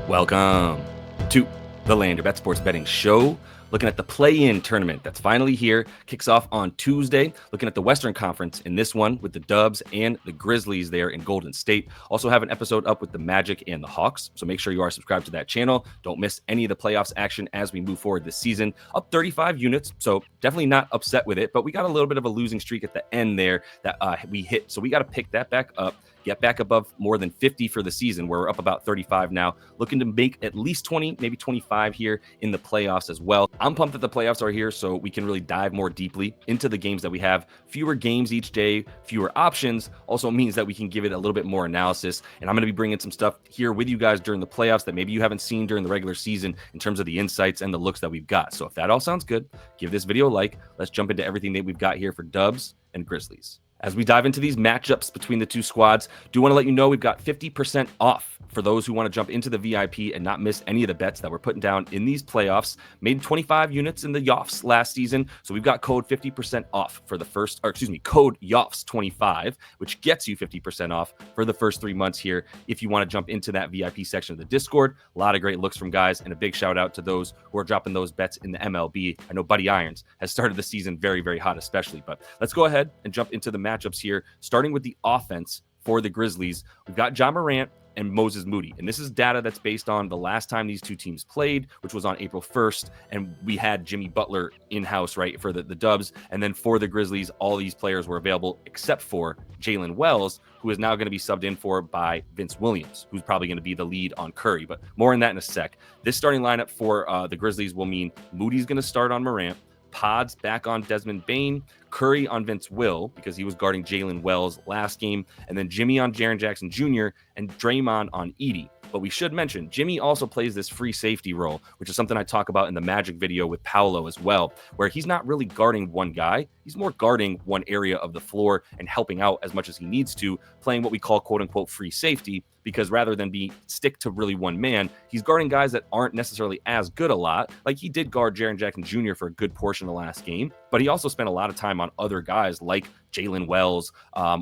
Welcome to the Land Your Bet Sports Betting Show. Looking at the play-in tournament that's finally here. Kicks off on Tuesday. Looking at the Western Conference in this one with the Dubs and the Grizzlies there in Golden State. Also have an episode up with the Magic and the Hawks. So make sure you are subscribed to that channel. Don't miss any of the playoffs action as we move forward this season. Up 35 units, so definitely not upset with it. But we got a little bit of a losing streak at the end there that we hit. So we got to pick that back up. Get back above more than 50 for the season. We're up about 35 now, looking to make at least 20, maybe 25 here in the playoffs as well. I'm pumped that the playoffs are here so we can really dive more deeply into the games that we have. Fewer games each day, fewer options also means that we can give it a little bit more analysis. And I'm going to be bringing some stuff here with you guys during the playoffs that maybe you haven't seen during the regular season in terms of the insights and the looks that we've got. So if that all sounds good, give this video a like. Let's jump into everything that we've got here for Dubs and Grizzlies. As we dive into these matchups between the two squads, do want to let you know we've got 50% off for those who want to jump into the VIP and not miss any of the bets that we're putting down in these playoffs. Made 25 units in the YOFs last season, so we've got code 50% off for the first, code YOFs25, which gets you 50% off for the first 3 months here if you want to jump into that VIP section of the Discord. A lot of great looks from guys, and a big shout out to those who are dropping those bets in the MLB. I know Buddy Irons has started the season very, very hot especially, but let's go ahead and jump into the matchups here, starting with the offense for the Grizzlies. We've got Ja Morant and Moses Moody, and this is data that's based on the last time these two teams played, which was on April 1st, and we had Jimmy Butler in-house, right, for the Dubs, and then for the Grizzlies, all these players were available except for Jalen Wells, who is now going to be subbed in for by Vince Williams, who's probably going to be the lead on Curry, but more on that in a sec. This starting lineup for the Grizzlies will mean Moody's going to start on Morant, Pods back on Desmond Bane, Curry on Vince Will because he was guarding Jalen Wells last game, and then Jimmy on Jaren Jackson Jr. and Draymond on Edey. But we should mention, Jimmy also plays this free safety role, which is something I talk about in the Magic video with Paolo as well, where he's not really guarding one guy. He's more guarding one area of the floor and helping out as much as he needs to, playing what we call quote-unquote free safety, because rather than stick to really one man, he's guarding guys that aren't necessarily as good a lot. Like he did guard Jaren Jackson Jr. for a good portion of the last game, but he also spent a lot of time on other guys like Jalen Wells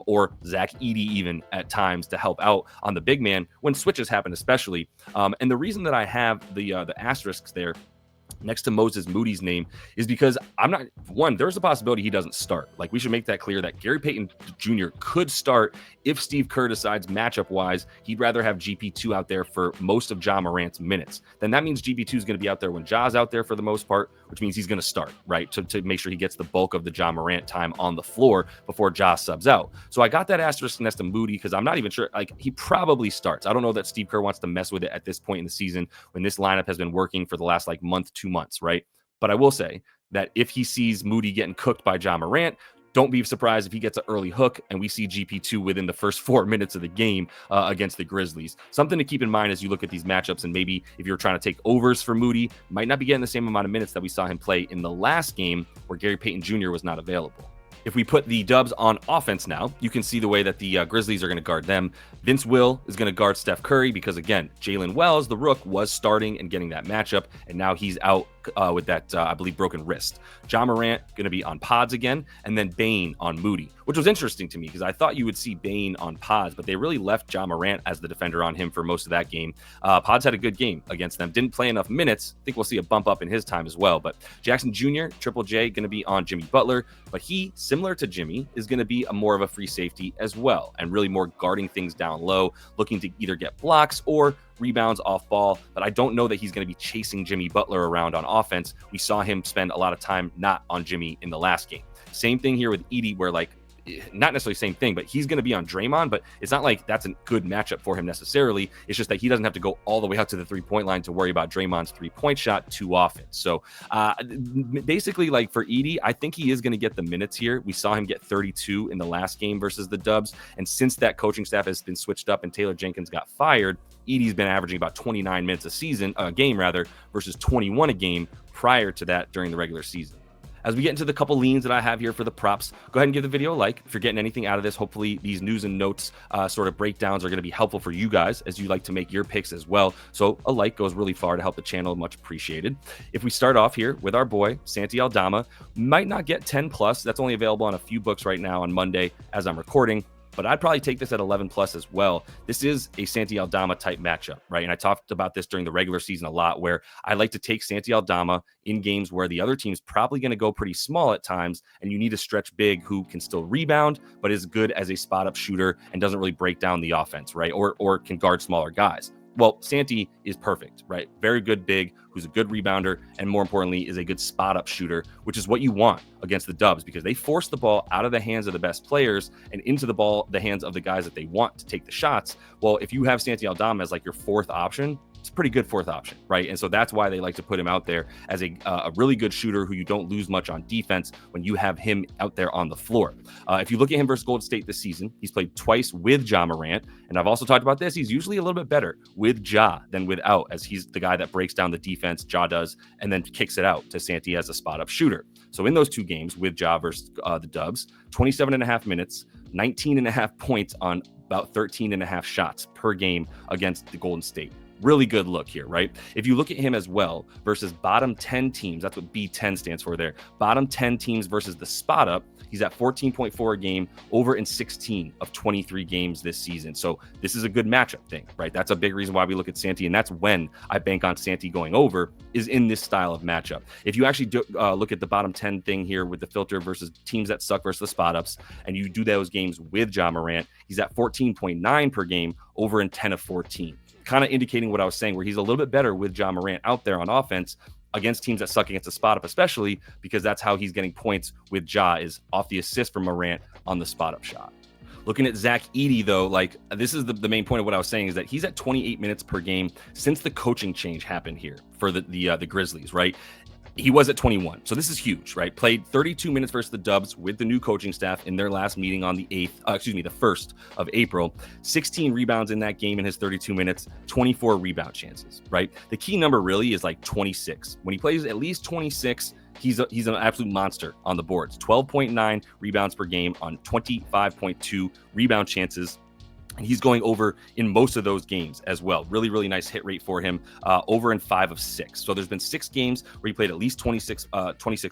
or Zach Edey even at times to help out on the big man when switches happen especially. And the reason that I have the asterisks there next to Moses Moody's name is because there's a possibility he doesn't start. Like, we should make that clear that Gary Payton Jr. could start if Steve Kerr decides matchup wise he'd rather have GP2 out there for most of Ja Morant's minutes. Then that means GP2 is going to be out there when Ja's out there for the most part, which means he's going to start, right? To make sure he gets the bulk of the Ja Morant time on the floor before Ja subs out. So I got that asterisk next to Moody because I'm not even sure, like, he probably starts. I don't know that Steve Kerr wants to mess with it at this point in the season when this lineup has been working for the last month, 2 months, right? But I will say that if he sees Moody getting cooked by Ja Morant, don't be surprised if he gets an early hook and we see GP2 within the first 4 minutes of the game against the Grizzlies. Something to keep in mind as you look at these matchups, and maybe if you're trying to take overs for Moody, might not be getting the same amount of minutes that we saw him play in the last game where Gary Payton Jr. was not available. If we put the Dubs on offense now, you can see the way that the Grizzlies are going to guard them. Vince Will is going to guard Steph Curry because, again, Jalen Wells, the Rook, was starting and getting that matchup, and now he's out with that, I believe, broken wrist. Ja Morant going to be on Pods again, and then Bane on Moody, which was interesting to me because I thought you would see Bane on Pods, but they really left Ja Morant as the defender on him for most of that game. Pods had a good game against them. Didn't play enough minutes. I think we'll see a bump up in his time as well. But Jackson Jr., Triple J, going to be on Jimmy Butler, but he, similar to Jimmy, is going to be more of a free safety as well, and really more guarding things down low, looking to either get blocks or rebounds off ball, but I don't know that he's going to be chasing Jimmy Butler around on offense. We saw him spend a lot of time not on Jimmy in the last game. Same thing here with Edey, where not necessarily same thing, but he's going to be on Draymond, but it's not like that's a good matchup for him necessarily. It's just that he doesn't have to go all the way out to the three-point line to worry about Draymond's three-point shot too often. So basically, for Edey, I think he is going to get the minutes here. We saw him get 32 in the last game versus the Dubs, and since that coaching staff has been switched up and Taylor Jenkins got fired, Edey's been averaging about 29 minutes a game versus 21 a game prior to that during the regular season. As we get into the couple leans that I have here for the props, go ahead and give the video a like. If you're getting anything out of this, hopefully these news and notes sort of breakdowns are going to be helpful for you guys as you like to make your picks as well. So a like goes really far to help the channel, much appreciated. If we start off here with our boy, Santi Aldama, might not get 10 plus. That's only available on a few books right now on Monday as I'm recording. but I'd probably take this at 11 plus as well. This is a Santi Aldama type matchup, right? And I talked about this during the regular season a lot, where I like to take Santi Aldama in games where the other team's probably going to go pretty small at times, and you need a stretch big who can still rebound, but is good as a spot up shooter and doesn't really break down the offense, right? Or can guard smaller guys. Well, Santi is perfect, right? Very good big, who's a good rebounder, and more importantly, is a good spot-up shooter, which is what you want against the Dubs, because they force the ball out of the hands of the best players and into the hands of the guys that they want to take the shots. Well, if you have Santi Aldama as like your fourth option, it's a pretty good fourth option, right? And so that's why they like to put him out there as a really good shooter who you don't lose much on defense when you have him out there on the floor. If you look at him versus Golden State this season, he's played twice with Ja Morant. And I've also talked about this. He's usually a little bit better with Ja than without, as he's the guy that breaks down the defense, Ja does, and then kicks it out to Santi as a spot-up shooter. So in those two games with Ja versus the Dubs, 27 and a half minutes, 19 and a half points on about 13 and a half shots per game against the Golden State. Really good look here, right? If you look at him as well versus bottom 10 teams, that's what B10 stands for there. Bottom 10 teams versus the spot up, he's at 14.4 a game, over in 16 of 23 games this season. So this is a good matchup thing, right? That's a big reason why we look at Santi, and that's when I bank on Santi going over, is in this style of matchup. If you actually look at the bottom 10 thing here with the filter versus teams that suck versus the spot ups, and you do those games with Ja Morant, he's at 14.9 per game, over in 10 of 14. Kind of indicating what I was saying, where he's a little bit better with Ja Morant out there on offense against teams that suck against the spot up, especially because that's how he's getting points with Ja, is off the assist from Morant on the spot up shot. Looking at Zach Edey, though, like this is the main point of what I was saying, is that he's at 28 minutes per game since the coaching change happened here for the Grizzlies, right? He was at 21. So this is huge, right? Played 32 minutes versus the Dubs with the new coaching staff in their last meeting on the 1st of April. 16 rebounds in that game in his 32 minutes, 24 rebound chances, right? The key number really is like 26. When he plays at least 26, he's an absolute monster on the boards. 12.9 rebounds per game on 25.2 rebound chances. And he's going over in most of those games as well. Really, really nice hit rate for him, over in 5 of 6. So there's been 6 games where he played at least 26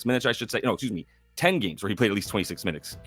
minutes, I should say. No, excuse me. 10 games where he played at least 26 minutes,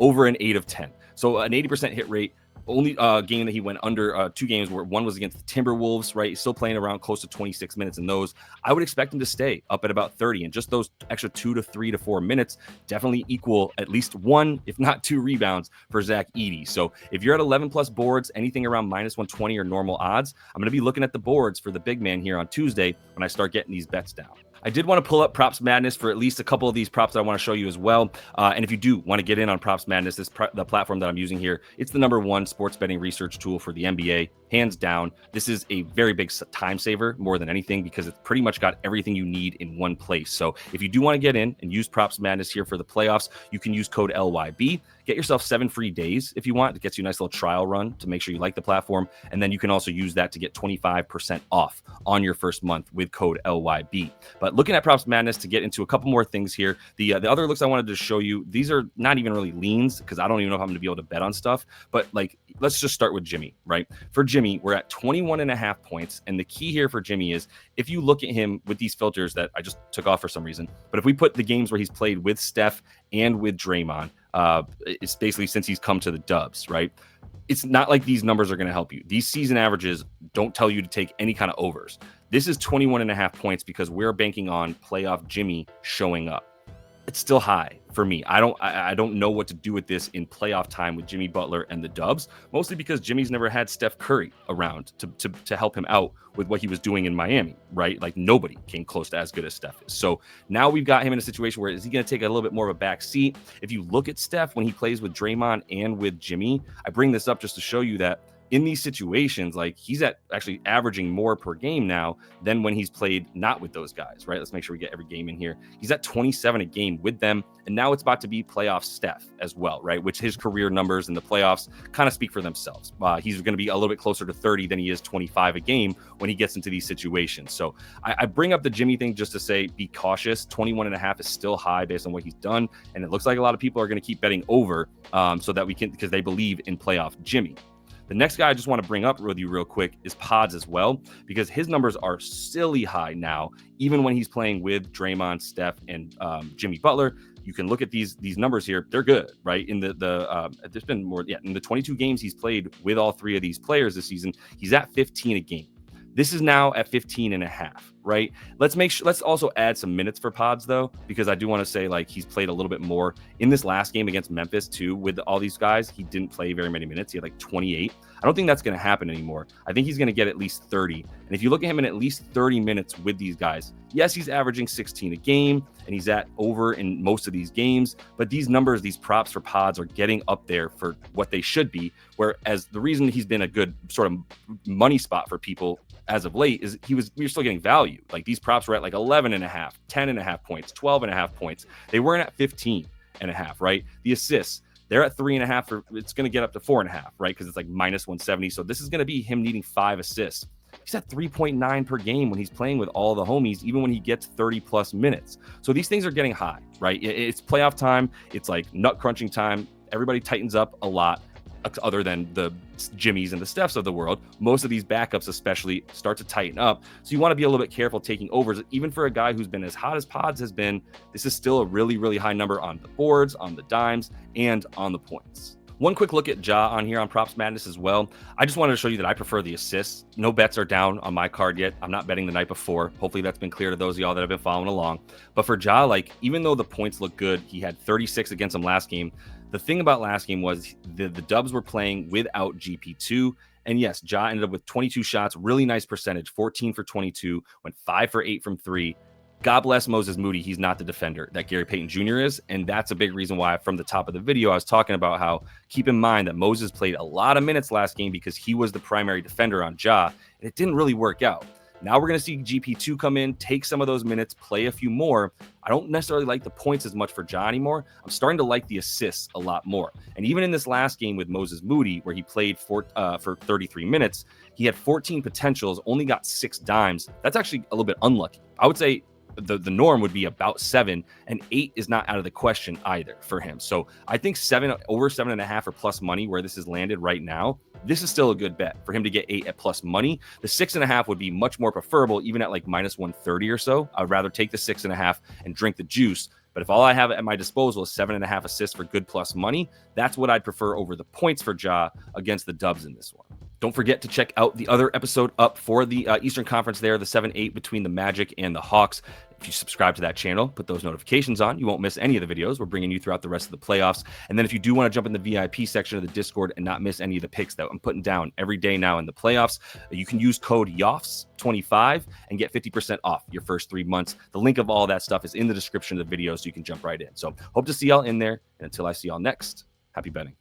over an 8 of 10. So an 80% hit rate. Only game that he went under, 2 games where one was against the Timberwolves, right? He's still playing around close to 26 minutes in those. I would expect him to stay up at about 30, and just those extra 2 to 3 to 4 minutes definitely equal at least 1, if not 2 rebounds for Zach Edey. So if you're at 11 plus boards, anything around minus 120 or normal odds, I'm going to be looking at the boards for the big man here on Tuesday when I start getting these bets down. I did want to pull up Props Madness for at least a couple of these props that I want to show you as well. And if you do want to get in on Props Madness, the platform that I'm using here, it's the #1 sports betting research tool for the NBA, hands down. This is a very big time saver more than anything, because it's pretty much got everything you need in one place. So if you do want to get in and use Props Madness here for the playoffs, you can use code LYB. Get yourself 7 free days if you want. It gets you a nice little trial run to make sure you like the platform. And then you can also use that to get 25% off on your first month with code LYB. But looking at Props Madness to get into a couple more things here, the other looks I wanted to show you, these are not even really leans, because I don't even know if I'm going to be able to bet on stuff. But like, let's just start with Jimmy, right? For Jimmy, we're at 21 and a half points. And the key here for Jimmy is, if you look at him with these filters that I just took off for some reason, but if we put the games where he's played with Steph and with Draymond, it's basically since he's come to the Dubs, right? It's not like these numbers are going to help you. These season averages don't tell you to take any kind of overs. This is 21 and a half points because we're banking on playoff Jimmy showing up. It's still high for me. I don't know what to do with this in playoff time with Jimmy Butler and the Dubs, mostly because Jimmy's never had Steph Curry around to help him out with what he was doing in Miami, right? Like, nobody came close to as good as Steph is. So now we've got him in a situation where, is he going to take a little bit more of a back seat? If you look at Steph when he plays with Draymond and with Jimmy, I bring this up just to show you that in these situations, like, he's at actually averaging more per game now than when he's played not with those guys, right? Let's make sure we get every game in here. He's at 27 a game with them, and now it's about to be playoff Steph as well, right? Which his career numbers in the playoffs kind of speak for themselves. He's going to be a little bit closer to 30 than he is 25 a game when he gets into these situations. So I bring up the Jimmy thing just to say, be cautious. 21 and a half is still high based on what he's done, and it looks like a lot of people are going to keep betting over so that we can, because they believe in playoff Jimmy. The next guy I just want to bring up with you real quick is Pods as well, because his numbers are silly high now, even when he's playing with Draymond, Steph, and Jimmy Butler. you can look at these numbers here. They're good, right? In there's been more, in the 22 games he's played with all three of these players this season, he's at 15 a game. This is now at 15 and a half, right? Let's also add some minutes for Pods though, because I do want to say like he's played a little bit more in this last game against Memphis too. With all these guys, he didn't play very many minutes. He had like 28. I don't think that's going to happen anymore. I think he's going to get at least 30. And if you look at him in at least 30 minutes with these guys, yes, he's averaging 16 a game and he's at over in most of these games, but these numbers, these props for Pods are getting up there for what they should be. Whereas the reason he's been a good sort of money spot for people as of late is we were still getting value. Like these props were at like 11 and a half, 10 and a half points, 12 and a half points. They weren't at 15 and a half, right? The assists, they're at 3.5, it's going to get up to 4.5, right? Because it's like minus 170. So this is going to be him needing 5 assists. He's at 3.9 per game when he's playing with all the homies, even when he gets 30 plus minutes. So these things are getting high, right? It's playoff time. It's like nut crunching time. Everybody tightens up a lot. Other than the Jimmys and the Stephs of the world, most of these backups especially start to tighten up. So you want to be a little bit careful taking overs. Even for a guy who's been as hot as Pods has been, this is still a really, really high number on the boards, on the dimes, and on the points. One quick look at Ja on here on Props Madness as well. I just wanted to show you that I prefer the assists. No bets are down on my card yet. I'm not betting the night before. Hopefully that's been clear to those of y'all that have been following along. But for Ja, like even though the points look good, he had 36 against him last game. The thing about last game was the Dubs were playing without GP2. And yes, Ja ended up with 22 shots, really nice percentage, 14 for 22, went 5 for 8 from 3. God bless Moses Moody. He's not the defender that Gary Payton Jr. is. And that's a big reason why from the top of the video, I was talking about how keep in mind that Moses played a lot of minutes last game because he was the primary defender on Ja. And it didn't really work out. Now we're going to see GP2 come in, take some of those minutes, play a few more. I don't necessarily like the points as much for Ja anymore. I'm starting to like the assists a lot more. And even in this last game with Moses Moody, where he played for 33 minutes, he had 14 potentials, only got 6 dimes. That's actually a little bit unlucky. I would say the norm would be about 7, and 8 is not out of the question either for him. So I think over 7.5 or plus money where this is landed right now, this is still a good bet for him to get 8 at plus money. The 6.5 would be much more preferable, even at like minus 130 or so. I'd rather take the 6.5 and drink the juice. But if all I have at my disposal is 7.5 assists for good plus money, that's what I'd prefer over the points for Ja against the Dubs in this one. Don't forget to check out the other episode up for the Eastern Conference there, the 7-8 between the Magic and the Hawks. If you subscribe to that channel, put those notifications on, you won't miss any of the videos. We're bringing you throughout the rest of the playoffs. And then if you do want to jump in the VIP section of the Discord and not miss any of the picks that I'm putting down every day now in the playoffs, you can use code YOFS25 and get 50% off your first 3 months. The link of all that stuff is in the description of the video, so you can jump right in. So hope to see y'all in there. And until I see y'all next, happy betting.